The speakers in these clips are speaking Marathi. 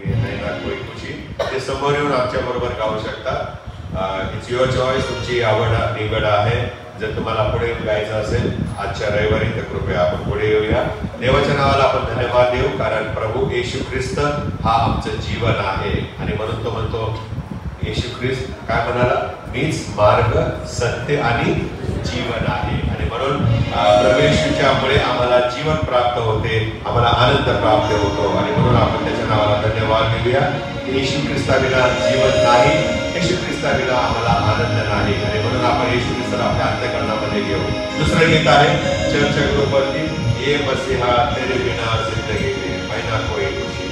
नैना कोई खुशी ते समोर येऊन आमच्या बरोबर गाऊ शकता. इट्स युअर चॉईस, तुमची आवड निवड आहे. जर तुम्हाला पुढे गायचं असेल आजच्या रविवारी तर कृपया आपण पुढे येऊया. देवाच्या नावाला आपण धन्यवाद देऊ, कारण प्रभू येशू ख्रिस्त हा आमचं जीवन आहे. आणि म्हणून तो म्हणतो, येशू ख्रिस्त काय म्हणाला, मीच मार्ग सत्य आणि जीवन आहे. आणि म्हणून प्रभू आम्हाला जीवन प्राप्त होते, आम्हाला आनंद प्राप्त होतो. आणि म्हणून आपण त्याच्या नावाला धन्यवाद देऊया. येशू ख्रिस्ताविना जीवन नाही, येशू ख्रिस्ताविना आम्हाला आनंद नाही. आणि म्हणून आपण येशू ख्रिस्ताला आपल्या अंतःकरणामध्ये घेऊ. दुसरं गीत आहे चर्चा ग्रुपवरती, ये मसीहा तेरे बिना जिंदगी में मैना कोई खुशी.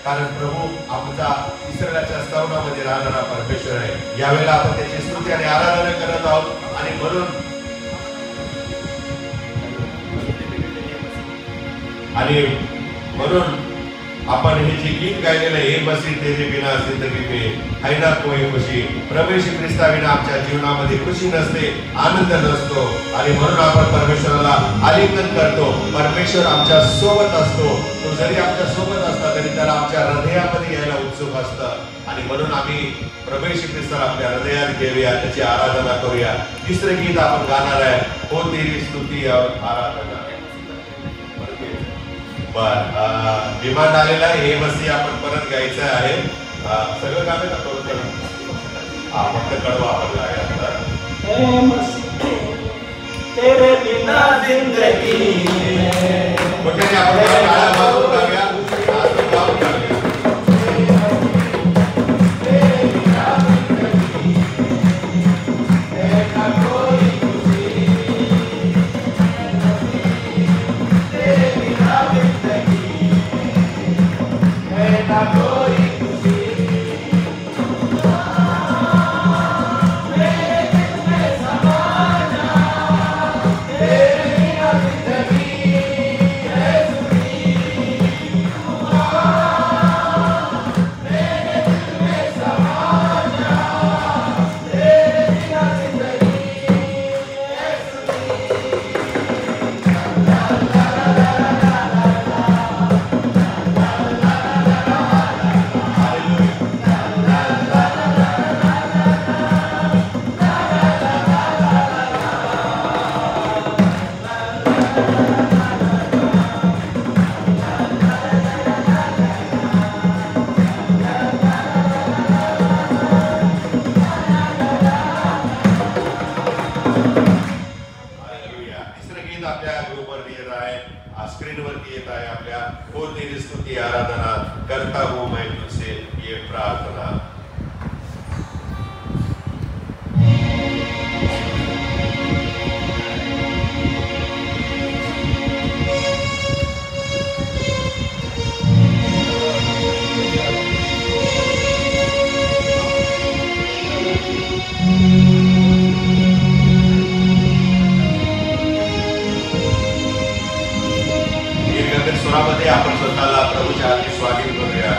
कारण प्रभू आमचा इस्रायलच्या स्तवनामध्ये राहणारा परमेश्वर आहे। यावेळेला आपण त्याची स्तुती आणि आराधना करत आहोत आणि म्हणून आपण हे जे गीत गायलेलं आहे, मसीह तेरे बिना जिंदगी में है ना कोई खुशी, प्रभू येशू ख्रिस्ता विना आमच्या जीवनामध्ये खुशी नसते, आनंद नसतो आणि म्हणून आपण परमेश्वराला आलिंगन करतो। परमेश्वर आमच्या सोबत असतो, तो जरी आमच्या सोबत असला तरी त्याला आमच्या हृदयामध्ये यायला उत्सुक असतं आणि म्हणून आम्ही प्रभू येशू ख्रिस्ताला आपल्या हृदयात घेऊया, त्याची आराधना करूया। तिसरे गीत आपण गाणार आहे, हो तेरी स्तुती और आराधना। विमान आलेला आहे, हे मसीह आपण परत गायचं आहे। सगळं गाणं का करून फक्त कडवा आपण गाया। हे मसीह तेरे बिना जिंदगी में मोठ्याने आपण गाणं वाजवून गाऊया, गाऊन गाऊया। आपण स्वतःला प्रभूच्या हाती स्वाधीन करूया।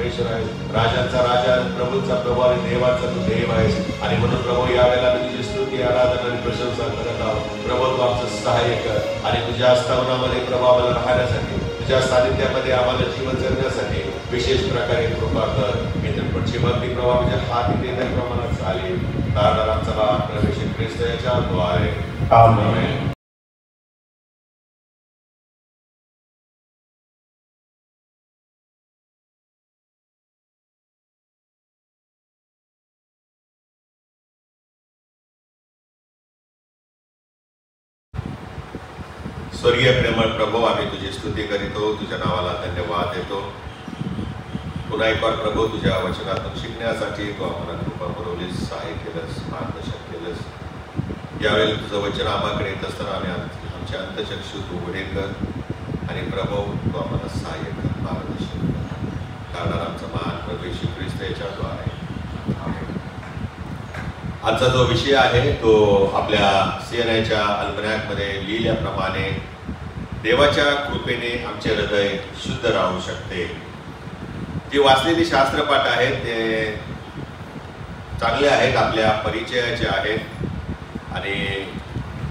परमेश्वर आहेस, राजांचा राजा, प्रभूंचा प्रभू आणि देवाचा तू देव आहेस. आणि म्हणून प्रभू यावेळेला मी तुझी स्तुती, आराधना आणि प्रशंसा करत आहोत. प्रभू तू आमचं सहाय्य कर आणि तुझ्या स्थानामध्ये प्रभू आम्हाला राहण्यासाठी, तुझ्या सानिध्यामध्ये आम्हाला जीवन जगण्यासाठी विशेष प्रकारे कृपा कर. मी तर पुढची भक्ती प्रभू म्हणजे हात देण्या प्रमाणात चालेल. कारण आमचा प्रवेश ख्रिस्त याच्या द्वारे आमेन. स्वर्गीय प्रेमळ प्रभू, आम्ही तुझी स्तुती करीतो, तुझ्या नावाला धन्यवाद देतो. पुन्हा एक बार प्रभू तुझ्या वचनातून शिकण्यासाठी तू आम्हाला कृपा पुरवलीस, सहाय्य केलंस, मार्गदर्शन केलंस. यावेळी तुझं वचन आम्हाकडे येत असताना आमचे अंतचक्षु तू उघडे कर आणि प्रभू तू आम्हाला सहाय्य कर, मार्गदर्शन कर. कारण आमचा मान प्रभू येशू ख्रिस्त याच्याद्वारे. आजचा जो विषय आहे तो आपल्या CNIच्या अल्मनॅकमध्ये लिहिल्याप्रमाणे देवाच्या कृपेने आमचे हृदय शुद्ध राहू शकते. जी वाचलेली शास्त्रपाठ आहेत ते चांगले आहेत, आपल्या परिचयाचे आहेत आणि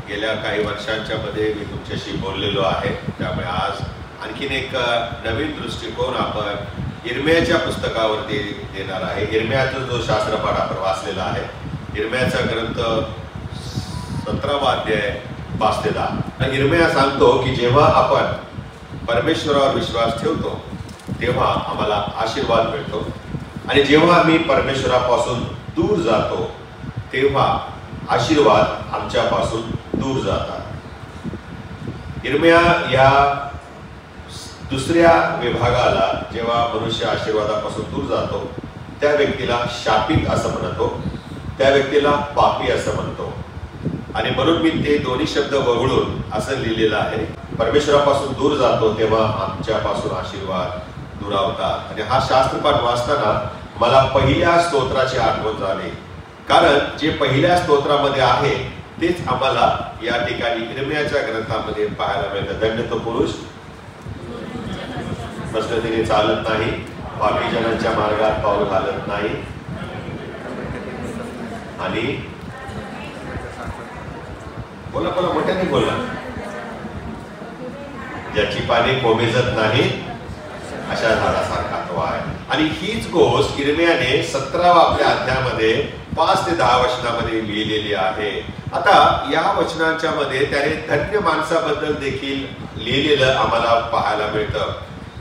गेल्या काही वर्षांच्या मध्ये मी तुमच्याशी बोललेलो आहे. त्यामुळे आज आणखीन एक नवीन दृष्टिकोन आपण इर्म्याच्या पुस्तकावरती देणार आहे. इर्म्याचा जो शास्त्रपाठ आपण वाचलेला आहे, इर्म्याचा ग्रंथ 17वा अध्याय 5 ते 10. इर्म्या सांगतो की जेव्हा आपण परमेश्वरावर विश्वास ठेवतो तेव्हा आम्हाला आशीर्वाद मिळतो आणि जेव्हा आम्ही परमेश्वरापासून दूर जातो तेव्हा आशीर्वाद आमच्यापासून दूर जातात. इर्म्या या दुसऱ्या विभागाला जेव्हा मनुष्य आशीर्वादापासून दूर जातो त्या व्यक्तीला शापित असं म्हणतो, त्या व्यक्तीला पापी असं म्हणतो. आणि म्हणून मी ते दोन्ही शब्द वगळून असं लिहिलेलं आहे, परमेश्वरापासून दूर जातो तेव्हा आमच्यापासून आशीर्वाद दुरावतात. आणि हा शास्त्रपाठ वाचताना मला पहिल्या स्तोत्राची आठवण झाली, कारण जे पहिल्या स्तोत्रामध्ये आहे तेच आम्हाला या ठिकाणी इर्म्याच्या ग्रंथामध्ये पाहायला मिळतं. दंड तो पुरुष प्रश्नतेने चालत नाही, पापी जनांच्या मार्गात पाऊल घालत नाही आणि बोला बोला मोठ्याने बोला, ज्याची पाने कोमेजत नाही अशा झाडासारखा तो आहे. आणि हीच गोष्ट इर्म्याने 17वा आपल्या अध्यायामध्ये 5 ते 10 वचनामध्ये लिहिलेली आहे. आता या वचनांच्या मध्ये त्याने धन्य माणसाबद्दल देखील लिहिलेलं आम्हाला पाहायला मिळतं.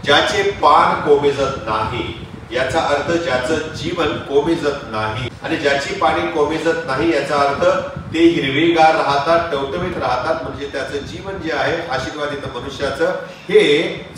ज्याचे पान कोमेजत नाही, याचा अर्थ ज्याचं जीवन कोमेजत नाही. आणि ज्याची पाने कोमेजत नाही याचा अर्थ ते हिरवीगार राहतात, टवटवीत राहतात. म्हणजे त्याचं जीवन जे आहे आशीर्वादित मनुष्याचं, हे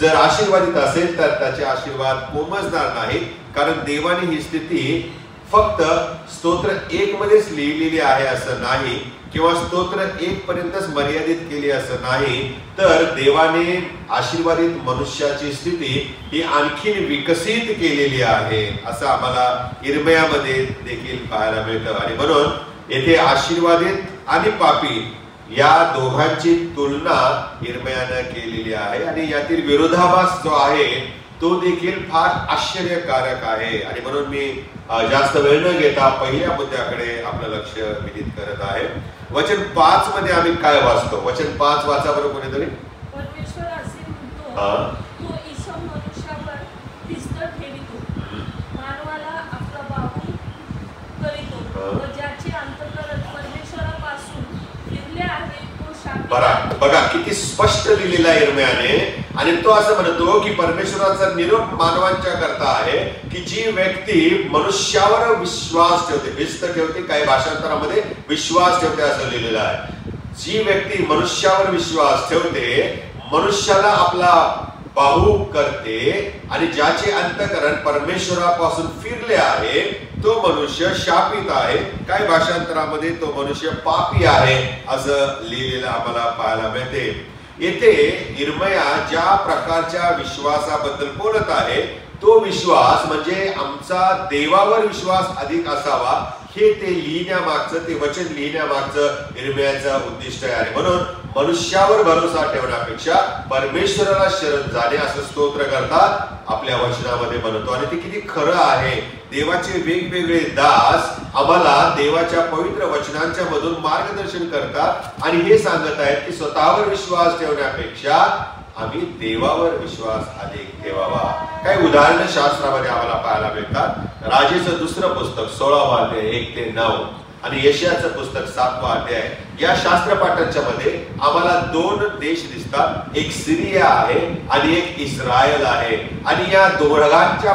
जर आशीर्वादित असेल तर त्याचे आशीर्वाद कोमजणार नाही. कारण देवाने ही स्थिती फक्त स्तोत्र 1 मध्येच लिहिलेली आहे असं नाही, किंवा स्तोत्र 1 पर्यंतच मर्यादित केली असं नाही, तर देवाने आशीर्वादित मनुष्याची स्थिती ही आणखीन विकसित केलेली आहे असं आम्हाला इर्म्यामध्ये देखील पाहायला मिळतं. आणि म्हणून येथे आशीर्वादित आणि पापी या दोघांची तुलना इर्म्याने केलेली आहे आणि यातील विरोधाभास जो आहे तो देखील फार आश्चर्यकारक आहे. आणि म्हणून मी जास्त वेळ न घेता पहिल्या मुद्द्याकडे आपलं लक्ष विदित करत आहे. वचन 5 मध्ये आम्ही काय वाचतो? वचन 5 वाचा बरं कोणीतरी. परमेश्वर असे म्हणतो, तो ईश्वर मनुष्यावर भिस्त ठेवितो, मानवाला आपला बाहू करीतो व ज्याचे अंतःकरण परमेश्वरापासून फिरले आहे तो शापित. बघा किती स्पष्ट लिहिलेला आहे इर्म्याने. आणि तो असं म्हणतो की परमेश्वराचा निरोप मानवांच्या करता आहे की जी व्यक्ती मनुष्यावर विश्वास ठेवते, भिस्त ठेवते, काही भाषांतरामध्ये विश्वास ठेवते असं लिहिलेलं आहे. जी व्यक्ती मनुष्यावर विश्वास ठेवते, मनुष्याला आपला बाहू करते आणि ज्याचे अंतःकरण परमेश्वरापासून फिरले आहे तो मनुष्य शापित आहे. काही भाषांतरामध्ये तो मनुष्य पापी आहे असं लिहिलेलं आम्हाला पाहायला मिळते. येथे इर्म्या ज्या प्रकारच्या विश्वासाबद्दल बोलत आहे तो विश्वास म्हणजे आमचा देवावर विश्वास अधिक असावा, हे ते लिहिण्यामागचं, ते वचन लिहिण्यामागचं इर्म्याचं उद्दिष्ट आहे. आणि म्हणून मनुष्यावर भरोसा ठेवण्यापेक्षा परमेश्वराला शरण जाणे असं स्तोत्र करतात आपल्या वचनामध्ये म्हणतो. आणि ते किती खरं आहे. देवाचे वेगवेगळे दास आम्हाला देवाच्या पवित्र वचनांच्या मधून मार्गदर्शन करतात आणि हे सांगत आहेत की स्वतःवर विश्वास ठेवण्यापेक्षा आम्ही देवावर विश्वास अधिक ठेवावा. काही उदाहरणं शास्त्रामध्ये आम्हाला पाहायला मिळतात. राजेचं दुसरं पुस्तक 16 अध्याय 1 ते 9 आणि यशायाचं पुस्तक 7 अध्याय या शास्त्रपाठांच्या मध्ये आम्हाला 2 देश दिसतात. एक सिरिया आहे आणि एक इस्रायल आहे. आणि या दोघांच्या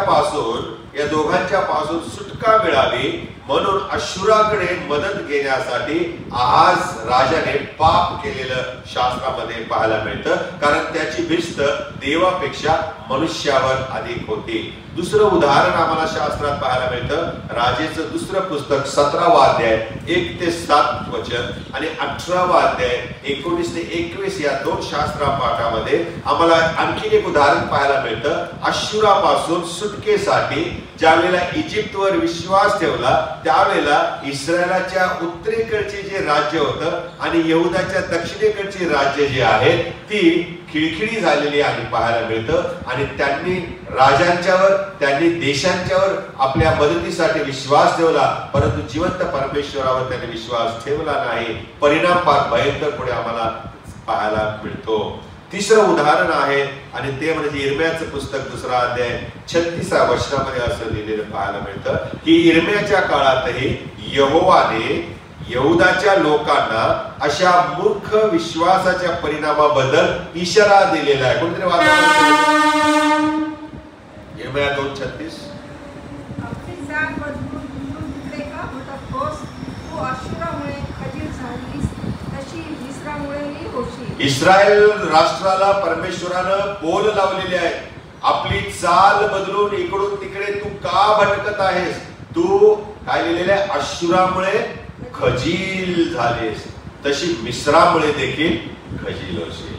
पासून सुटका मिळावी म्हणून अश्शूराकडे मदत घेण्यासाठी आहाज राजाने पाप केलेलं शास्त्रामध्ये पाहायला मिळतं. कारण त्याची भिस्त देवापेक्षा मनुष्यावर अधिक होती. दुसरं उदाहरण आम्हाला शास्त्रात पाहायला मिळतं. राजेचं दुसरं पुस्तक 17 अध्याय 1 ते 7 वचन आणि 18 अध्याय 19 ते 21 या 2 शास्त्रपाठामध्ये आम्हाला आणखी एक उदाहरण पाहायला मिळतं. अश्शूरापासून सुटकेसाठी ज्या वेळेला इजिप्तवर विश्वास ठेवला त्यावेळेला इस्रायलाच्या उत्तरेकडचे जे राज्य होतं आणि यहुदाच्या दक्षिणेकडची राज्य जे आहेत ती खिळखिळी झालेली आणि पाहायला मिळतं. आणि त्यांनी राजांच्यावर त्यांनी देशांच्यावर आपल्या मदतीसाठी विश्वास ठेवला परंतु जिवंत परमेश्वरावर त्यांनी विश्वास ठेवला नाही. परिणाम फार भयंकर पुढे आम्हाला पाहायला मिळतो. तिसरं उदाहरण आहे आणि ते म्हणजे इर्म्याचं पुस्तक 2 अध्याय 36 वचनामध्ये असं लिहिलेलं पाहायला मिळतं की इर्म्याच्या काळातही यहोवाने यहुदाच्या लोकांना अशा मूर्ख विश्वासाच्या परिणामाबद्दल इशारा दिलेला आहे. कोणतरी वाचा इर्म्या 2:36. आपली जात बदलून तिकडे का भटकतोस? तू अश्शूरामुळे खजील झालीस तशी मिस्रामुळेही होशील. इस्रायल राष्ट्राला परमेश्वरानं बोल लावलेले आहे. आपली चाल बदलून इकडून तिकडे तू का भटकत आहेस? तू काय लिहिलेलं आहे? अश्शूरामुळे खजील झालेस तशी मिस्रामुळे देखील खजील होशील.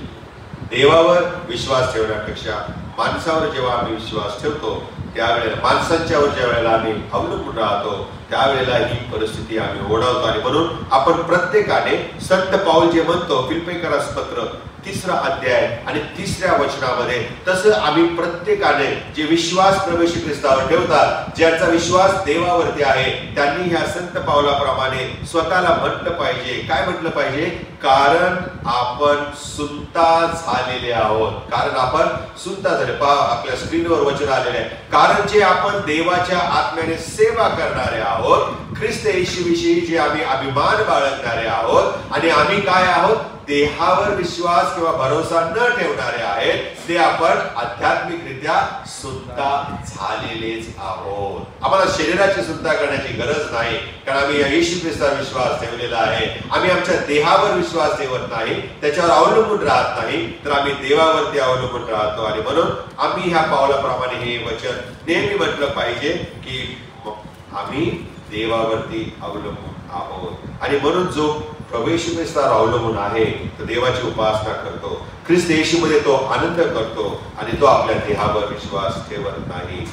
देवावर विश्वास ठेवण्यापेक्षा माणसावर जेव्हा आम्ही विश्वास ठेवतो त्यावेळेला माणसांच्यावर ज्या वेळेला आम्ही अवलंबून राहतो त्यावेळेला ही परिस्थिती आम्ही ओढवतो. आणि म्हणून आपण प्रत्येकाने संत पाऊल जे म्हणतो फिलिप्पियरास पत्र 3 अध्याय आणि 3 वचनामध्ये तसं आम्ही प्रत्येकाने जे विश्वास प्रभू येशू ख्रिस्तावर ठेवतात ज्यांचा विश्वास देवावरती आहे त्यांनी ह्या संत पावलाप्रमाणे स्वतःला म्हटलं पाहिजे. काय म्हटलं पाहिजे? कारण आपण सुनता झालेले आहोत. कारण आपण सुनता झाले. आपल्या स्क्रीनवर वचन आलेले आहे. कारण जे आपण देवाच्या आत्म्याने सेवा करणारे आहोत ख्रिस्त येशूविषयी जे आम्ही अभिमान बाळगणारे आहोत आणि आम्ही काय आहोत? देहावर विश्वास किंवा भरोसा न ठेवणारे आहेत ते आपण आध्यात्मिकरित्या सुनता झालेलेच आहोत. आम्हाला शरीराची सुनता करण्याची गरज नाही कारण आम्ही येशू ख्रिस्तावर विश्वास ठेवलेला आहे. आम्ही आमच्या देहावर विश्वास ठेवत नाही त्याच्यावर अवलंबून राहत नाही तर आम्ही देवावरती अवलंबून राहतो. आणि म्हणून आम्ही ह्या पावलाप्रमाणे हे वचन नेहमी म्हटलं पाहिजे की आम्ही देवावरती अवलंबून आहोत. आणि म्हणून जो प्रभू येशू ख्रिस्तावर अवलंबून आहे तो देवाची उपासना करतो. ख्रिस्त येशूमध्ये तो आनंद करतो आणि तो आपल्या देहावर विश्वास ठेवत नाही.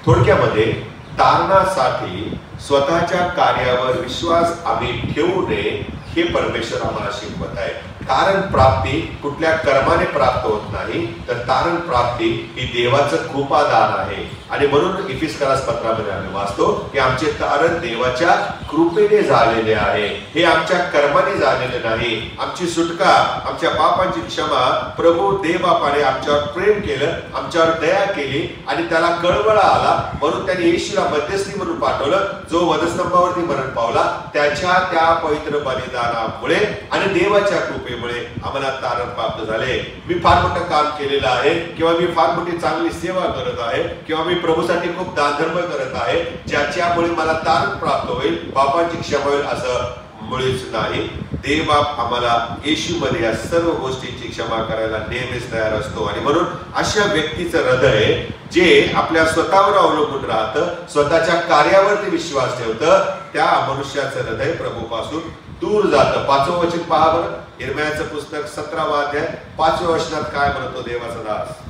थोडक्यामध्ये तारणासाठी स्वतःच्या कार्यावर विश्वास आम्ही ठेवू नये हे परमेश्वर आम्हाला शिकवत आहे. तारण प्राप्ती कुठल्या कर्माने प्राप्त होत नाही तर तारण प्राप्ती ही देवाचं कृपादान आहे. आणि म्हणून इफिसकारास पत्रामध्ये आम्ही वाचतो की आमचे तारण देवाच्या कृपेने झालेले आहे. हे आमच्या कर्माने झालेले नाही. आमची सुटका आमच्या पापांची क्षमा प्रभू देवबापाने आमच्यावर प्रेम केलं आमच्यावर दया केली आणि त्याला कळवळा आला म्हणून त्याने येशूला मध्यस्थी म्हणून पाठवलं जो वधस्तंभावरती मरण पावला. त्याच्या त्या पवित्र बलिदानामुळे आणि देवाच्या कृपेमुळे आम्हाला तारण प्राप्त झाले. मी फार मोठं काम केलेलं आहे किंवा मी फार मोठी चांगली सेवा करत आहे किंवा मी प्रभूसाठी खूप दानधर्म करत आहे ज्याच्यामुळे मला तारण प्राप्त होईल पापांची क्षमा होईल असं मुळीच नाही. देवबाप आम्हाला येशूमध्ये या सर्व गोष्टींची क्षमा करायला नेहमीच तयार असतो. आणि म्हणून अशा व्यक्तीचं हृदय जे आपल्या स्वतःवर अवलंबून राहतं स्वतःच्या कार्यावरती विश्वास ठेवतं त्या मनुष्याचं हृदय प्रभूपासून दूर जातं. 5वं वचन पहा बरं. इर्म्याचं पुस्तक 17 अध्याय 5व्या वचनात काय म्हणतो देवाचा दास?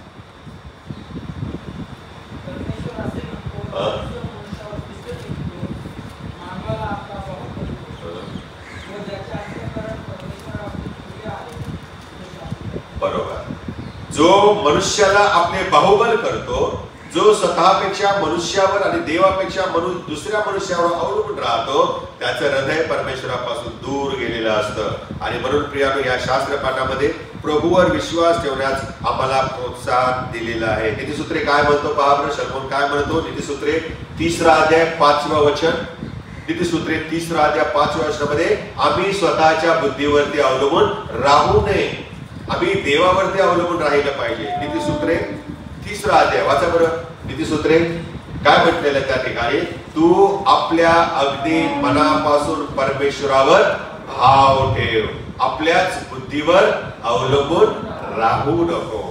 जो मनुष्याला आपले बाहुबल करतो, जो स्वतःपेक्षा मनुष्यावर आणि देवापेक्षा दुसऱ्या मनुष्यावर अवलंबून राहतो, त्याचं हृदय परमेश्वरापासून दूर गेलेलं असतं. आणि म्हणून प्रियानो, या शास्त्र पाठामध्ये प्रभूवर विश्वास ठेवण्यास आम्हाला प्रोत्साहन दिलेलं आहे. नीतिसूत्रे काय म्हणतो पहा बरं. शलोमोन काय म्हणतो? नीतिसूत्रे 3रा अध्याय 5वं वचन. नीतिसूत्रे 3रा अध्याय 5व्या वचनामध्ये, आम्ही स्वतःच्या बुद्धीवरती अवलंबून राहू नये, आम्ही देवावरती अवलंबून राहिलं पाहिजे. नीतिसूत्रे 3रा अध्याय वाचा बरं. नीतिसूत्रे काय म्हटलेलं त्या ठिकाणी? तू आपल्या अगदी मनापासून परमेश्वरावर भाव ठेव, आपल्याच बुद्धीवर अवलंबून राहू नको.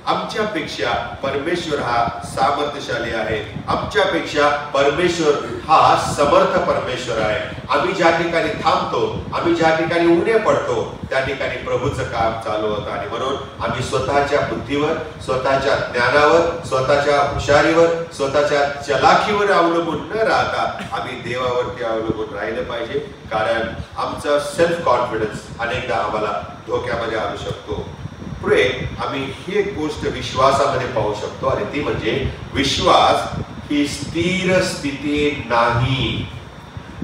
आमच्यापेक्षा परमेश्वर हा सामर्थ्यशाली आहे, आमच्यापेक्षा परमेश्वर हा समर्थ परमेश्वर आहे. आम्ही ज्या ठिकाणी थांबतो, आम्ही ज्या ठिकाणी उणे पडतो, त्या ठिकाणी प्रभूचं काम चालू होतं. आणि म्हणून आम्ही स्वतःच्या बुद्धीवर, स्वतःच्या ज्ञानावर, स्वतःच्या हुशारीवर, स्वतःच्या चलाखीवर अवलंबून न राहता आम्ही देवावरती अवलंबून राहिलं पाहिजे. कारण आमचा सेल्फ कॉन्फिडन्स अनेकदा आम्हाला धोक्यामध्ये आणू शकतो. पुढे आम्ही ही एक गोष्ट विश्वासामध्ये पाहू शकतो, आणि ती म्हणजे विश्वास ही स्थिर स्थिती नाही.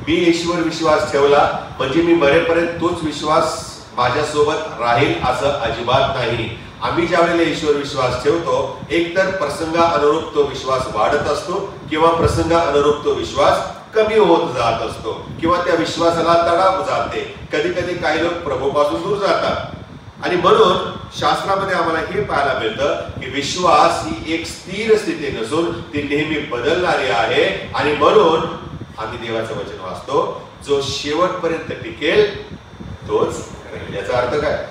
मी येशूवर विश्वास ठेवला म्हणजे मी मरेपर्यंत तोच विश्वास माझ्यासोबत राहील असं अजिबात नाही. आम्ही ज्या वेळेला येशूवर विश्वास ठेवतो, एकतर प्रसंगानुरूप तो विश्वास वाढत असतो किंवा प्रसंगानुरूप तो विश्वास कमी होत जात असतो, किंवा त्या विश्वासाला तडा जाते. कधी कधी काही लोक प्रभूपासून दूर जातात. आणि म्हणून शास्त्रामध्ये आम्हाला हे पाहायला मिळतं की विश्वास ही एक स्थिर स्थिती नसून ती नेहमी बदलणारी आहे. आणि म्हणून आम्ही देवाचं वचन वाचतो, जो शेवटपर्यंत टिकेल तोच राहील. याचा अर्थ काय?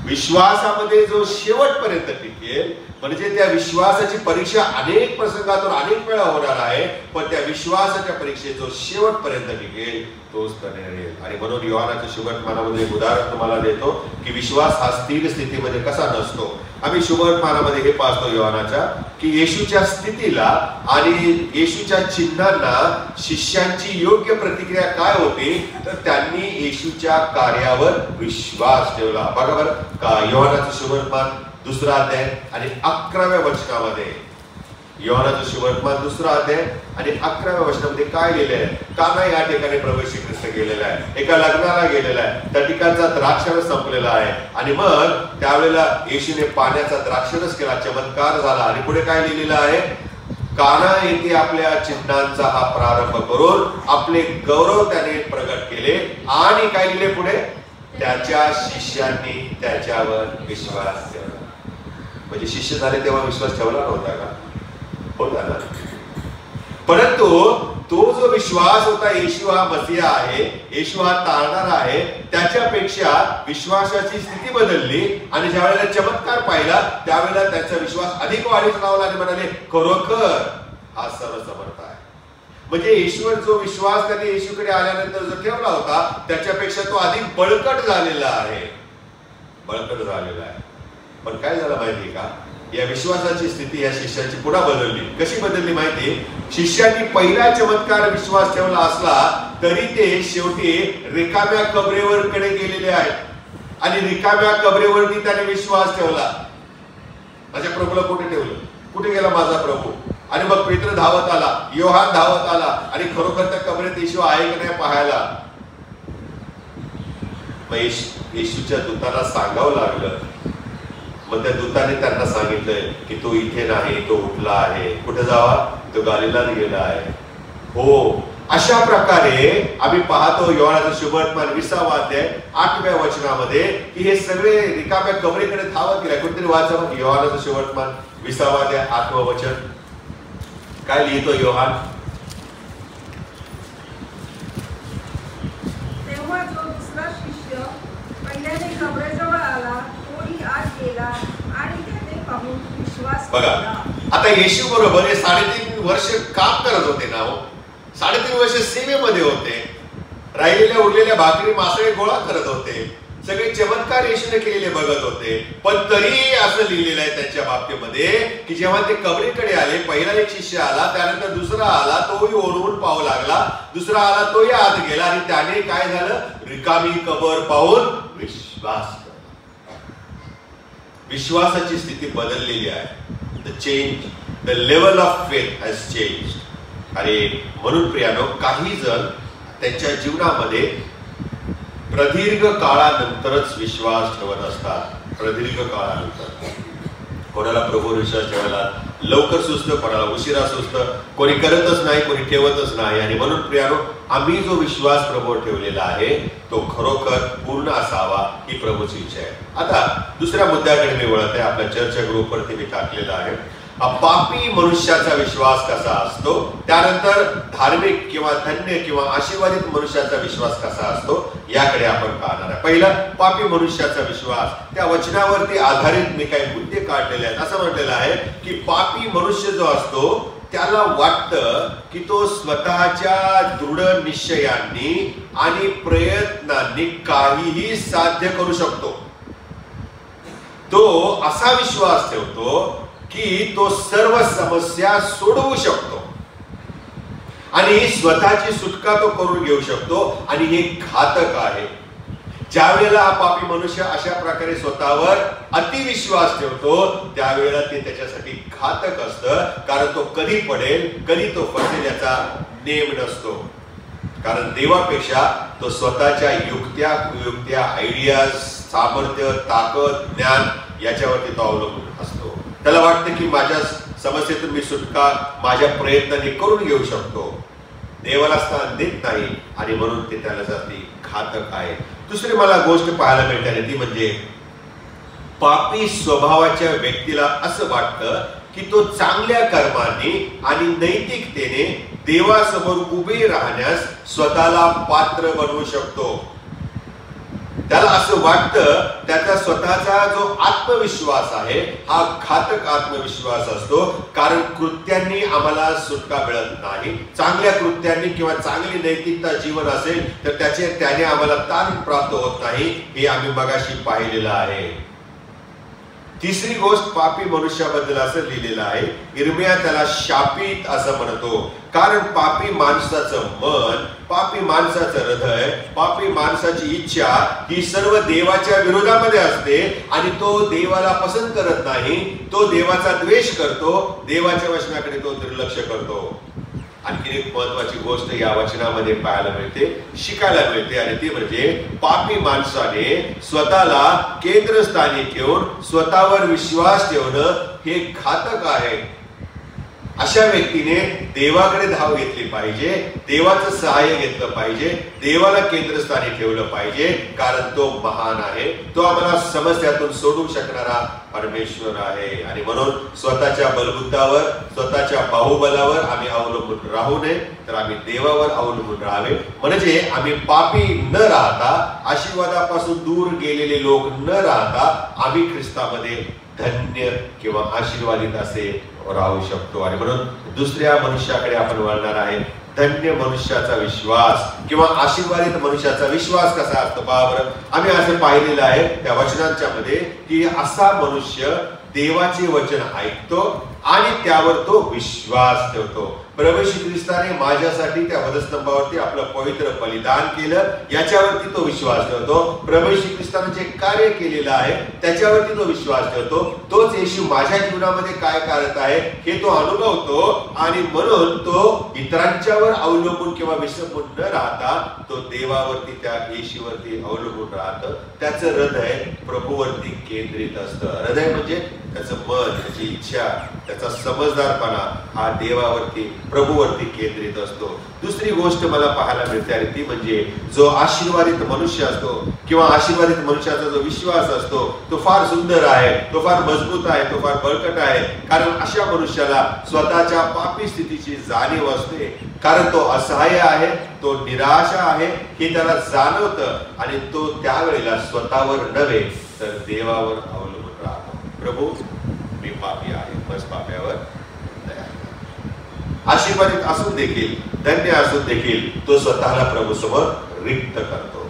विश्वासामध्ये जो शेवटपर्यंत टिकेल, म्हणजे त्या विश्वासाची परीक्षा अनेक प्रसंगातून अनेक वेळा होणार आहे, पण त्या विश्वासाच्या परीक्षेत जो शेवटपर्यंत टिकेल तोच राहील. आणि म्हणून योहानाच्या शुभवर्तमानामध्ये एक उदाहरण तुम्हाला देतो की विश्वास हा स्थिर स्थितीमध्ये कसा नसतो. आम्ही शुभवर्तमानामध्ये हे पाहतो योहानाच्या की येशूच्या स्थितीला आणि येशूच्या चिन्हांना शिष्यांची योग्य प्रतिक्रिया काय होती, तर त्यांनी येशूच्या कार्यावर विश्वास ठेवला. बघा बरं का, योहानाचं शुभवर्तमान 2रा अध्याय आणि 11व्या वचनामध्ये, योहानाचं शुभवर्तमान 2रा अध्याय आणि 11व्या वचनामध्ये काय लिहिलंय? काना या ठिकाणी प्रभू येशू ख्रिस्त गेलेला आहे, एका लग्नाला गेलेला आहे, त्या ठिकाणचा द्राक्षरस संपलेला आहे. आणि मग त्यावेळेला येशूने पाण्याचा द्राक्षरस केला, चमत्कार झाला. आणि पुढे काय लिहिलेलं आहे? काना येथे आपल्या चिन्हांचा हा प्रारंभ करून आपले गौरव त्याने प्रगट केले. आणि काय लिहिले पुढे? त्याच्या शिष्यांनी त्याच्यावर विश्वास ठेवला. म्हणजे शिष्य झाले तेव्हा विश्वास ठेवला नव्हता का? होता ना. परंतु तो जो विश्वास होता, येशू हा मसीहा आहे, येशू हा तारणारा आहे, त्याच्यापेक्षा विश्वासाची स्थिती बदलली. आणि ज्या वेळेला चमत्कार पाहिला त्यावेळेला त्यांचा विश्वास अधिक वाढीस लावला आणि म्हणाले, खरोखर हा सर्वसमर्थ आहे. म्हणजे येशूवर जो विश्वास त्यांनी येशूकडे आल्यानंतर जो ठेवला होता, त्याच्यापेक्षा तो अधिक बळकट झालेला आहे, बळकट झालेला आहे. पण काय झालं माहितीये का? या विश्वासाची स्थिती या शिष्याची पुन्हा बदलली. कशी बदलली माहिती? शिष्यांनी पहिला चमत्कार विश्वास ठेवला असला तरी ते शेवटी रिकाम्या कबरेवर कडे गेलेले आहेत. आणि रिकाम्या कबरेवरती त्याने विश्वास ठेवला. माझ्या प्रभूला कुठे ठेवलं? कुठे गेला माझा प्रभू? आणि मग पेत्र धावत आला, योहान धावत आला, आणि खरोखर त्या कबरेत येशू आहे की नाही पाहायला. मग येशूच्या दूताला सांगावं लागलं. मग त्या दूताने त्यांना सांगितलंय की तो इथे नाही, तो उठला आहे. कुठे जावा? तो गालिलात गेला आहे. हो, अशा प्रकारे आम्ही पाहतो योहानाचं शुभवर्तमान 20वा अध्याय 8व्या वचनामध्ये की हे सगळे रिकाम्या कबरेकडे धावत गेले. कोणतरी वाचा योहानाचं शुभवर्तमान 20वा अध्याय 8वं वचन. काय लिहितो योहान? तेव्हा जो दुसरा शिष्य पहिल्याने कबरेजवळ आला, तोही आत गेला आणि त्याने पाहून विश्वास बघा, आता येशू बरोबर हे 3.5 वर्ष काम करत होते ना. 3.5 वर्ष सेवेमध्ये होते, राहिलेल्या उरलेल्या भाकरी मासळे गोळा करत होते, सगळे चमत्कार येशूने केलेले बघत होते. पण तरी असं लिहिलेलं आहे त्यांच्या बाबतीमध्ये की जेव्हा ते कबरीकडे आले, पहिला एक शिष्य आला, त्यानंतर दुसरा आला, तोही ओरडून पाहू लागला, दुसरा आला, तोही आत गेला, आणि त्याने काय झालं? रिकामी कबर पाहून विश्वास. विश्वासाची स्थिती बदललेली आहे. The change, the level of faith has change. आणि म्हणून प्रियानो, काही जण त्यांच्या जीवनामध्ये प्रदीर्घ काळानंतरच विश्वास ठेवत असतात. प्रदीर्घ काळानंतर कोणाला प्रभू विश्वास ठेवायला लवकर सुचतं, कोणाला उशिरा सुचतं, कोणी करतच नाही, कोणी ठेवतच नाही. आणि म्हणून प्रियानो, आम्ही जो विश्वास प्रभूवर ठेवलेला आहे तो खरोखर पूर्ण असावा ही प्रभूची इच्छा आहे. आता दुसऱ्या मुद्द्याकडे मी वळत आहे. आपल्या चर्चा ग्रुपवरती मी टाकलेला आहे, पापी मनुष्याचा विश्वास कसा असतो, त्यानंतर धार्मिक किंवा धन्य किंवा आशीर्वादित मनुष्याचा विश्वास कसा असतो याकडे आपण पाहणार आहे. पहिला, पापी मनुष्याचा विश्वास. त्या वचनावरती आधारित मी काही मुद्दे काढलेले आहेत. असं म्हटलेलं आहे की पापी मनुष्य जो असतो त्याला वाटतं की तो स्वतःच्या दृढ निश्चयांनी आणि प्रयत्नांनी काहीही साध्य करू शकतो. तो असा विश्वास ठेवतो की तो सर्व समस्या सोडवू शकतो आणि स्वतःची सुटका तो करून घेऊ शकतो. आणि हे घातक आहे. ज्या वेळेला हा पापी मनुष्य अशा प्रकारे स्वतःवर अतिविश्वास ठेवतो त्यावेळेला ते त्याच्यासाठी घातक असतं. कारण तो कधी पडेल, कधी तो फसेल याचा नेम नसतो. कारण देवापेक्षा तो स्वतःच्या युक्त्या, कुयुक्त्या, आयडियाज, सामर्थ्य, ताकद, ज्ञान याच्यावरती तो अवलंबून असतो. त्याला वाटतं की माझ्या समस्येतून मी सुटका माझ्या प्रयत्नाने करून घेऊ शकतो. देवाला स्थान देत नाही आणि म्हणून ते त्याच्यासाठी घातक आहे. दुसरी मला गोष्ट पाहायला मिळते ती म्हणजे पापी स्वभावाच्या व्यक्तीला असं वाटतं की तो चांगल्या कर्मांनी आणि नैतिकतेने देवासमोर उभे राहण्यास स्वतःला पात्र बनवू शकतो. त्याला असं वाटतं त्याचा स्वतःचा जो आत्मविश्वास आहे हा घातक आत्मविश्वास असतो. कारण कृत्यांनी आम्हाला सुटका मिळत नाही. चांगल्या कृत्यांनी किंवा चांगली नैतिकता जीवन असेल तर त्याने आम्हाला तारण प्राप्त होत नाही. हे आम्ही मगाशी पाहिलेलं आहे. तिसरी गोष्ट पापी मनुष्याबद्दल असं लिहिलेलं आहे, इर्मिया त्याला शापित असं म्हणतो. कारण पापी माणसाचं मन, पापी माणसाचं हृदय, पापी माणसाची इच्छा ही सर्व देवाच्या विरोधामध्ये असते आणि तो देवाला पसंत करत नाही. तो देवाचा द्वेष करतो, देवाच्या वचनाकडे तो दुर्लक्ष करतो. आणखी एक महत्वाची गोष्ट या वचनामध्ये पाहायला मिळते, शिकायला मिळते आणि ती म्हणजे पापी माणसाने स्वतःला केंद्रस्थानी ठेवून स्वतःवर विश्वास ठेवणं हे घातक आहे. अशा व्यक्तीने देवाकडे धाव घेतली पाहिजे, देवाचं सहाय्य घेतलं पाहिजे, देवाला केंद्रस्थानी ठेवलं पाहिजे. कारण तो महान आहे, तो आम्हाला समस्यातून सोडवू शकणारा परमेश्वर आहे. आणि म्हणून स्वतःच्या बलबुद्धावर, स्वतःच्या बाहुबलावर आम्ही अवलंबून राहू नये, तर आम्ही देवावर अवलंबून राहावे. म्हणजे आम्ही पापी न राहता, आशीर्वादापासून दूर गेलेले लोक न राहता आम्ही ख्रिस्तामध्ये धन्य किंवा आशीर्वादित असे राहू शकतो. आणि म्हणून दुसऱ्या मनुष्याकडे आपण वळणार आहे. धन्य मनुष्याचा विश्वास किंवा आशीर्वादित मनुष्याचा विश्वास कसा असतो पहा बरं. आम्ही असं पाहिलेलं आहे त्या वचनांच्या मध्ये की असा मनुष्य देवाचे वचन ऐकतो आणि त्यावर तो विश्वास ठेवतो. प्रभू श्री ख्रिस्ताने माझ्यासाठी त्या वधस्तंभावरती आपलं पवित्र बलिदान केलं याच्यावरती तो विश्वास ठेवतो. प्रभू श्री ख्रिस्ताने जे कार्य केलेलं आहे त्याच्यावरती तो विश्वास ठेवतो. तोच येशू माझ्या जीवनामध्ये काय करत आहे हे तो अनुभवतो आणि म्हणून तो इतरांच्यावर अवलंबून किंवा विसंबून न राहता तो देवावरती, त्या येशूवरती अवलंबून राहतं. त्याचं हृदय प्रभूवरती केंद्रित असतं. हृदय म्हणजे त्याचं मन, त्याची इच्छा, त्याचा समजदारपणा हा देवावरती, प्रभूवरती केंद्रित असतो. दुसरी गोष्ट मला पाहायला मिळते आणि ती म्हणजे जो आशीर्वादित मनुष्य असतो किंवा आशीर्वादित मनुष्याचा जो विश्वास असतो तो फार सुंदर आहे, तो फार मजबूत आहे, तो फार बळकट आहे. कारण अशा मनुष्याला स्वतःच्या पापी स्थितीची जाणीव असते. कारण तो असहाय्य आहे, तो निराशा आहे हे त्याला जाणवतं आणि तो त्यावेळेला स्वतःवर नव्हे तर देवावर अवलंबून राहतो. प्रभू मी पापी आहे, बस पाप्यावर दया. आशीर्वादित असून देखील, धन्य असून देखील तो स्वतःला प्रभू समोर रिक्त करतो,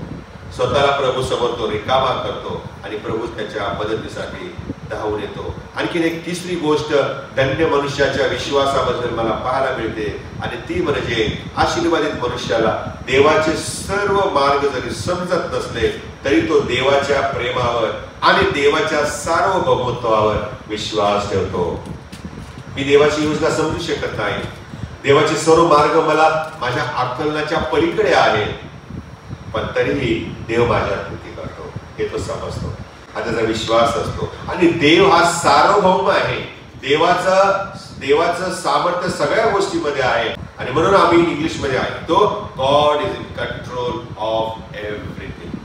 स्वतःला प्रभू समोर तो रिकामा करतो आणि प्रभू त्याच्या मदतीसाठी धावून येतो. आणखीन एक तिसरी गोष्ट धन्य मनुष्याच्या विश्वासाबद्दल मला पाहायला मिळते, आणि ती म्हणजे आशीर्वादित मनुष्याला देवाचे सर्व मार्ग जरी समजत नसले तरी तो देवाच्या प्रेमावर आणि देवाच्या सार्वभौमत्वावर विश्वास ठेवतो. मी देवाची योजना समजू शकत नाही, देवाचे सर्व मार्ग मला माझ्या आकलनाच्या पलीकडे आहे, पण तरीही देव माझ्या कृती करतो हे तो समजतो, हा त्याचा विश्वास असतो. आणि देव हा सार्वभौम आहे, देवाचं सामर्थ्य सगळ्या गोष्टीमध्ये आहे. आणि म्हणून आम्ही इंग्लिशमध्ये ऐकतो God is in control of everything.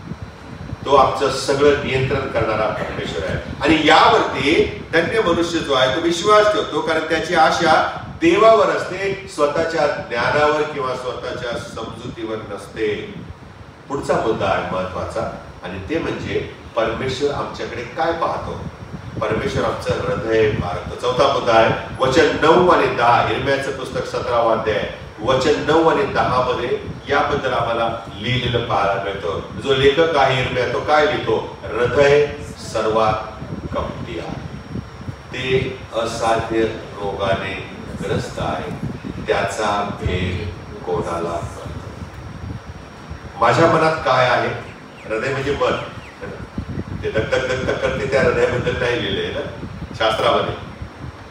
तो आमचं सगळं नियंत्रण करणारा परमेश्वर आहे. आणि यावरती धन्य मनुष्य जो आहे तो विश्वास ठेवतो, कारण त्याची आशा देवावर असते, स्वतःच्या ज्ञानावर किंवा स्वतःच्या समजुतीवर नसते. पुढचा मुद्दा आहे महत्वाचा, आणि ते म्हणजे परमेश्वर आमच्याकडे काय पाहतो. परमेश्वर आमचं हृदय पाहतो. चौथा मुद्दा आहे वचन 9 आणि 10, इर्म्याचं पुस्तक 17वा अध्याय वचन 9 आणि 10 मध्ये याबद्दल आम्हाला लिहिलेलं पाहायला मिळतं. जो लेखक आहे इर्म्या तो काय लिहितो, हृदय सर्वात कपटी आहे, ते असाध्य रोगाने ग्रस्त आहे, त्याचा भेद कोणाला. माझ्या मनात काय आहे, हृदय म्हणजे मन, ते धक करते त्या हृदयाबद्दल नाही लिहिलंय ना शास्त्रामध्ये.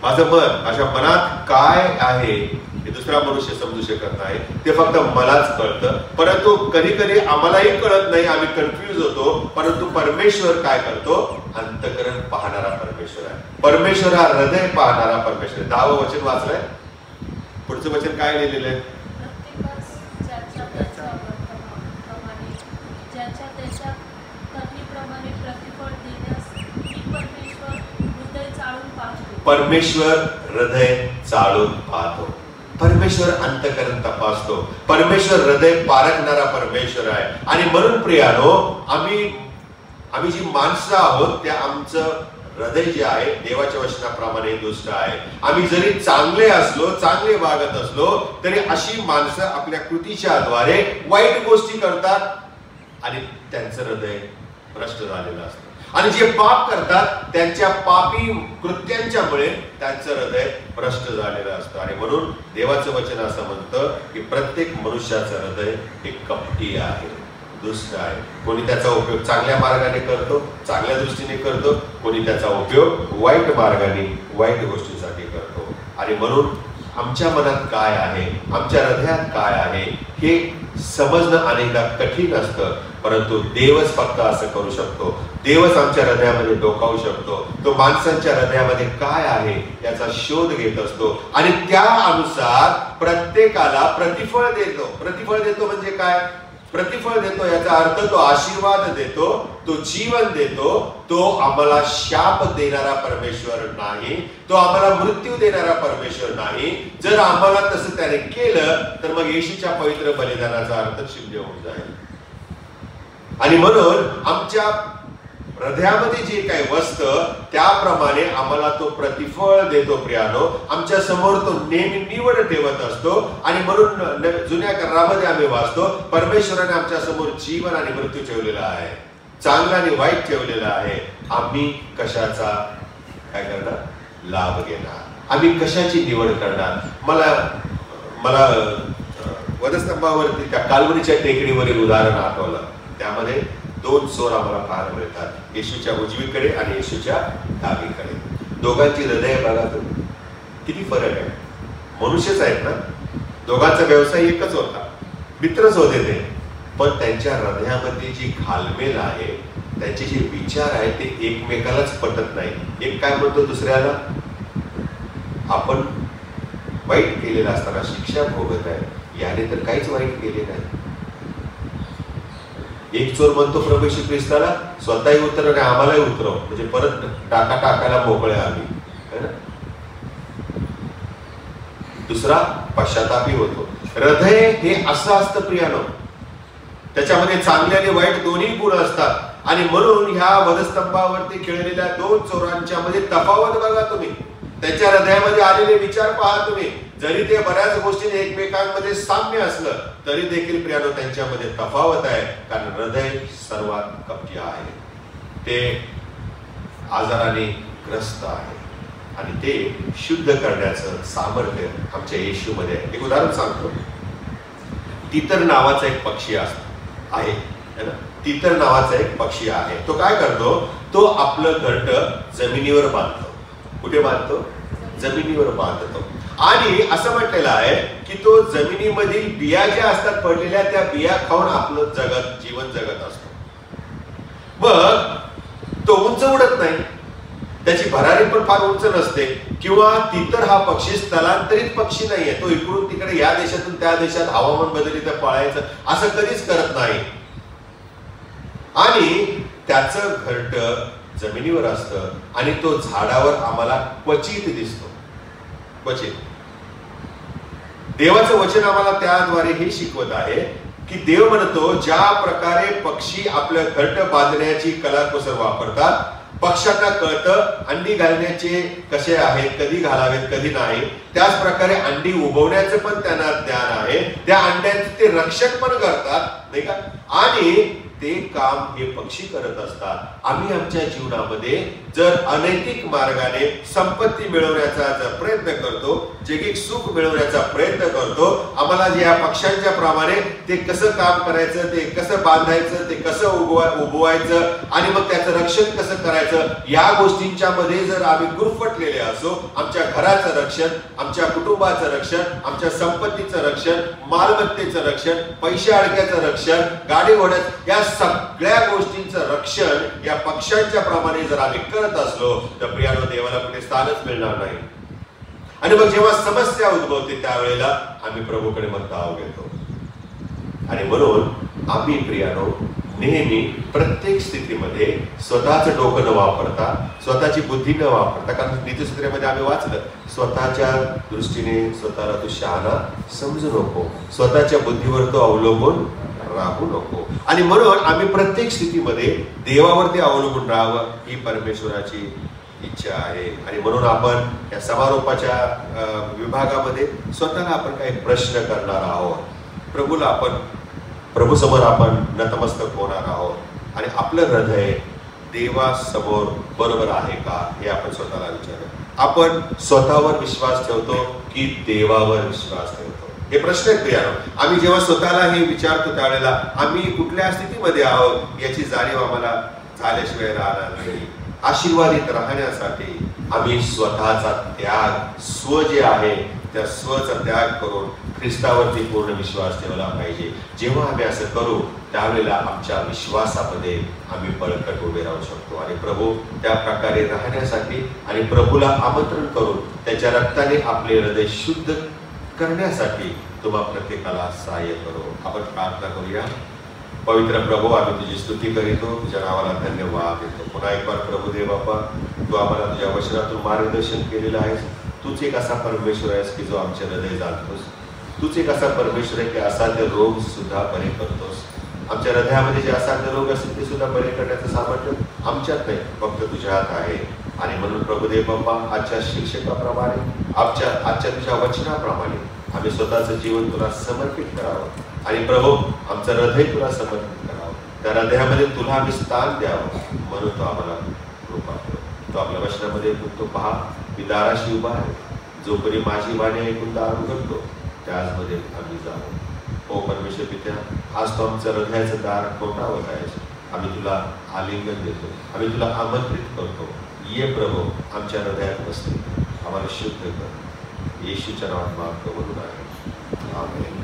माझं मन, माझ्या मनात काय आहे हे दुसरा मनुष्य समजू शकत नाही, ते फक्त मलाच कळतं. परंतु कधी कधी आम्हालाही कळत नाही, आम्ही कन्फ्युज होतो. परंतु परमेश्वर काय करतो, अंतःकरण पाहणारा परमेश्वर आहे. परमेश्वर हा हृदय पाहणारा परमेश्वर आहे. 10वं वचन वाचलंय, पुढचं वचन काय लिहिलेलं आहे, परमेश्वर हृदय चाळून पाहतो. परमेश्वर अंतःकरण तपासतो. परमेश्वर हृदय पारखणारा परमेश्वर आहे. आणि म्हणून प्रियानो, आम्ही जी माणसं आहोत त्या आमचं हृदय जे आहे देवाच्या वचनाप्रमाणे दुष्ट आहे. आम्ही जरी चांगले असलो, चांगले वागत असलो तरी अशी माणसं आपल्या कृतीच्या द्वारे वाईट गोष्टी करतात आणि त्यांचं हृदय भ्रष्ट झालेलं असतं. आणि जे पाप करतात त्यांच्या पापी कृत्यांच्यामुळे त्यांचं हृदय भ्रष्ट झालेलं असतं. आणि म्हणून देवाचं वचन असं म्हणतं की प्रत्येक मनुष्याचं हृदय हे कपटी आहे, दुष्ट आहे. कोणी त्याचा उपयोग चांगल्या मार्गाने करतो, चांगल्या दृष्टीने करतो, कोणी त्याचा उपयोग वाईट मार्गाने, वाईट गोष्टीसाठी करतो. आणि म्हणून आमच्या मनात काय आहे, आमच्या हृदयात काय आहे हे समजणं अनेकदा कठीण असतं. परंतु देवच फक्त असं करू शकतो. देवच आमच्या हृदयामध्ये डोकावू शकतो. तो माणसांच्या हृदयामध्ये काय आहे याचा शोध घेत असतो आणि त्या अनुसार प्रत्येकाला प्रतिफळ देतो. प्रतिफळ देतो म्हणजे काय, प्रतिफळ देतो याचा अर्थ तो आशीर्वाद देतो, तो जीवन देतो. तो आम्हाला शाप देणारा परमेश्वर नाही, तो आम्हाला मृत्यू देणारा परमेश्वर नाही. जर आम्हाला तसं त्याने केलं तर मग येशूच्या पवित्र बलिदानाचा अर्थ शून्य होऊन जाईल. आणि म्हणून आमच्या हृदयामध्ये जे काही वसतं त्याप्रमाणे आम्हाला तो प्रतिफळ देतो. प्रियानो, आमच्या समोर तो नेहमी निवड ठेवत असतो. आणि म्हणून जुन्या करारामध्ये आम्ही वाचतो परमेश्वराने आमच्या समोर जीवन आणि मृत्यू ठेवलेला आहे, चांगला आणि वाईट ठेवलेला आहे. आम्ही कशाचा काय करणार, लाभ घेणार, आम्ही कशाची निवड करणार. मला वधस्तंभावरती त्या काल्वरीच्या टेकडीवरील उदाहरण आठवलं. त्यामध्ये 2 चोर आम्हाला पाहायला मिळतात, येशूच्या उजवीकडे आणि येशूच्या डावीकडे. दोघांची हृदय बघा तुम्ही, किती फरक आहे. मनुष्यच आहेत ना, दोघांचा व्यवसाय एकच होता, मित्रच होते ते, पण त्यांच्या हृदयामध्ये जी घालमेल आहे, त्यांचे जे विचार आहेत ते एकमेकालाच पटत नाही. एक काय म्हणतो दुसऱ्याला, आपण वाईट केलेला असताना शिक्षा भोगत आहे, याने तर काहीच वाईट केले नाही. एक चोर म्हणतो प्रभू येशू ख्रिस्ताला, स्वतःही उतरव आणि आम्हालाही उतरव, म्हणजे परत टाकायला मोकळे आम्ही, है ना. दुसरा पश्चातापी होतो. हृदय हे असं असतं प्रियानो, त्याच्यामध्ये चांगले आणि वाईट दोन्ही गुण असतात. आणि म्हणून ह्या वधस्तंभावरती खेळलेल्या 2 चोरांच्या मध्ये तफावत बघा तुम्ही, त्यांच्या हृदयामध्ये आलेले विचार पहा तुम्ही. जरी ते बऱ्याच गोष्टीने एकमेकांमध्ये साम्य असलं तरी देखील प्रियानो त्यांच्यामध्ये तफावत आहे, कारण हृदय सर्वात कपटी आहे. ते आजाराने ग्रस्त आहे आणि ते शुद्ध करण्याचं सामर्थ्य आमच्या येशूमध्ये आहे. एक उदाहरण सांगतो. तितर नावाचा एक पक्षी आहे ना, तितर नावाचा एक पक्षी आहे. तो काय करतो? तो आपलं घरटं जमिनीवर बांधतो. कुठे बांधतो? जमिनीवर बांधतो. आणि असं म्हटलेलं आहे की तो जमिनीमधील बिया ज्या असतात पडलेल्या, त्या बिया खाऊन आपलं जीवन जगत असतो. मग तो उंच उडत नाही, त्याची भरारी पण फार उंच नसते, किंवा तितर हा पक्षी स्थलांतरित पक्षी नाहीये. तो इकडून तिकडे या देशातून त्या देशात हवामान बदली तर पळायचं असं कधीच करत नाही. आणि त्याचं घरटं जमिनीवर असतं आणि तो झाडावर आम्हाला क्वचित दिसतो. क्वचित. देवाचं वचन आम्हाला त्याद्वारे हे शिकवत आहे की देव म्हणतो, ज्या प्रकारे पक्षी आपलं घरटं बांधण्याची कलाकुसर वापरतात, पक्ष्यांना कळतं अंडी घालण्याचे कसे आहेत, कधी घालावेत कधी नाही, त्याच प्रकारे अंडी उबवण्याचं पण त्यांना ज्ञान आहे. त्या अंड्यांचे ते रक्षण पण करतात, नाही का? आणि ते काम हे पक्षी करत असतात. आम्ही आमच्या जीवनामध्ये जर अनैतिक मार्गाने संपत्ती मिळवण्याचा जर प्रयत्न करतो, जैविक सुख मिळवण्याचा प्रयत्न करतो, आम्हाला या पक्ष्यांच्या प्रमाणे ते कसं काम करायचं, ते कसं बांधायचं, ते कसं उगवायचं आणि मग त्याचं रक्षण कसं करायचं, या गोष्टींच्या मध्ये जर आम्ही गुरफटलेले असो, आमच्या घराचं रक्षण, आमच्या कुटुंबाचं रक्षण, आमच्या संपत्तीचं रक्षण, मालमत्तेचं रक्षण, पैसे अडक्याचं रक्षण, गाडी घोड्याचं, या सगळ्या गोष्टींचं रक्षण या पक्ष्यांच्या प्रमाणे जर आम्ही करत असलो तर प्रियानो, देवाला कुठे स्थानच मिळणार नाही. आणि मग जेव्हा समस्या उद्भवते त्यावेळेला आम्ही प्रभूकडे मग धाव घेतो. आणि म्हणून आम्ही प्रियानो नेहमी प्रत्येक स्थितीमध्ये स्वतःचं डोकं न वापरता, स्वतःची बुद्धी न वापरता, कारण नीतिसूत्रेमध्ये आम्ही वाचलं, स्वतःच्या दृष्टीने स्वतःला तू शहाणा समजू नको, स्वतःच्या बुद्धीवर तो अवलंबून राहू नको. आणि म्हणून आम्ही प्रत्येक स्थितीमध्ये देवावरती अवलंबून राहावं ही परमेश्वराची इच्छा आहे. आणि म्हणून आपण या समारोपाच्या विभागामध्ये स्वतःला आपण काही प्रश्न करणार आहोत. प्रभूसमोर आपण नतमस्तक होणार आहोत आणि आपलं हृदय देवासमोर बरोबर आहे का हे आपण स्वतःला विचारू. आपण स्वतःवर विश्वास ठेवतो की देवावर विश्वास ठेवतो? हे प्रश्न आहेत प्रियानो. आम्ही जेव्हा स्वतःला हे विचारतो त्यावेळेला आम्ही कुठल्या स्थितीमध्ये आहोत याची जाणीव आम्हाला झाल्याशिवाय राहणार नाही. आशीर्वादित राहण्यासाठी आम्ही स्वतःचा त्याग, स्व जे आहे त्या स्वचा त्याग करून ख्रिस्तावरती पूर्ण विश्वास ठेवला पाहिजे. जेव्हा आम्ही असं करू त्यावेळेला आमच्या विश्वासामध्ये आम्ही बळकट उभे राहू शकतो. आणि प्रभू त्या प्रकारे राहण्यासाठी आणि प्रभूला आमंत्रण करून त्याच्या रक्ताने आपले हृदय शुद्ध करण्यासाठी तुम्हा प्रत्येकाला सहाय्य करो. आपण प्रार्थना करूया. पवित्र प्रभू, आम्ही तुझी स्तुती करीतो, तुझ्या नावाला धन्यवाद देतो. पुन्हा एक बार प्रभू देव बाप्पा, तू आम्हाला तुझ्या वचनातून मार्गदर्शन केलेलं आहेस. तूच एक असा परमेश्वर आहेस की जो आमचे हृदय जाणतोस. तूच एक असा परमेश्वर आहे की असाध्य रोग सुद्धा बरे करतोस. आमच्या हृदयामध्ये जे असाध्य रोग असतील ते सुद्धा बरे करण्याचं सामर्थ्य आमच्यात नाही, फक्त तुझ्यात आहे. आणि म्हणून प्रभुदेव बाप्पा, आजच्या शिक्षकाप्रमाणे, आजच्या तुझ्या वचनाप्रमाणे आम्ही स्वतःचं जीवन तुला समर्पित करावं आणि प्रभू आमचं हृदय तुला समर्पित करावं. त्या हृदयामध्ये तुला आम्ही स्थान द्यावं म्हणून तो आम्हाला कृपा करो. तो आपल्या वचनामध्ये तो पहा, मी दाराशी उभा आहे, जोपर्यंत माझी वाणी ऐकून दार उघडतो त्याचमध्ये आम्ही जावं. ओ परमेश्वर पित्या, आज तो आमचं हृदयाचं दार कोटावत आहे. आम्ही तुला आलिंगन देतो, आम्ही तुला आमंत्रित करतो. ये प्रभू, आमच्या हृदयात बसले, आम्हाला शुद्ध कर. येशूच्या नावात मागतो म्हणून आहे. आमेन.